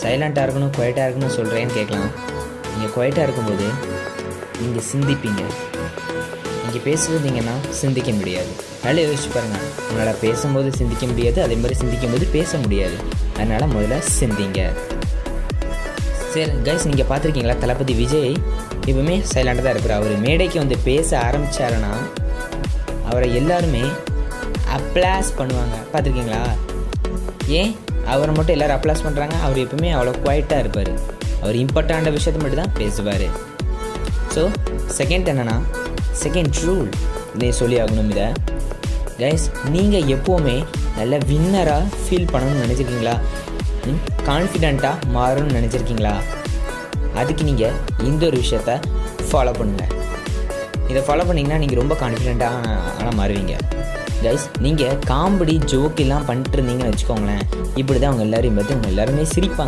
சைலண்ட்டாக இருக்கணும் குவைட்டாக இருக்கணும்னு சொல்கிறேன்னு கேட்கலாம். நீங்கள் குவைட்டாக இருக்கும்போது நீங்கள் சிந்திப்பீங்க. நீங்கள் பேசுவீங்கன்னா சிந்திக்க முடியாது. நல்லா யோசிச்சு பாருங்கள். உங்களால் பேசும்போது சிந்திக்க முடியாது, அதே மாதிரி சிந்திக்கும்போது பேச முடியாது. அதனால் முதல்ல சிந்திங்க. சரி கைஸ், நீங்கள் பார்த்துருக்கீங்களா, தளபதி விஜய் எப்பவுமே சைலண்டாக தான் இருப்பார். அவர் மேடைக்கு வந்து பேச ஆரம்பித்தாருன்னா அவரை எல்லாருமே அப்ளாஸ் பண்ணுவாங்க. பார்த்துருக்கீங்களா? ஏன் அவரை மட்டும் எல்லோரும் அப்ளாஸ் பண்ணுறாங்க? அவர் எப்பவுமே அவ்வளோ குவைட்டாக இருப்பார். அவர் இம்பார்ட்டண்ட்டான விஷயத்தை மட்டும் தான் பேசுவார். ஸோ செகண்ட் ரூல் இதை சொல்லி ஆகணும். இதை கைஸ், நீங்கள் எப்போவுமே நல்ல வின்னராக ஃபீல் பண்ணணும்னு நினச்சிருக்கீங்களா? கான்ஃபிடெண்ட்டாக மாறணும்னு நினச்சிருக்கீங்களா? அதுக்கு நீங்கள் இந்த ஒரு விஷயத்த ஃபாலோ பண்ணுங்கள். இதை ஃபாலோ பண்ணிங்கன்னா நீங்கள் ரொம்ப கான்ஃபிடெண்ட்டாக ஆனால் மாறுவீங்க. கைஸ், நீங்கள் காமெடி ஜோக்கெல்லாம் பண்ணிட்டு இருந்தீங்கன்னு வச்சுக்கோங்களேன், இப்படி தான் அவங்க எல்லோரையும் பார்த்து அவங்க எல்லாருமே சிரிப்பாங்க.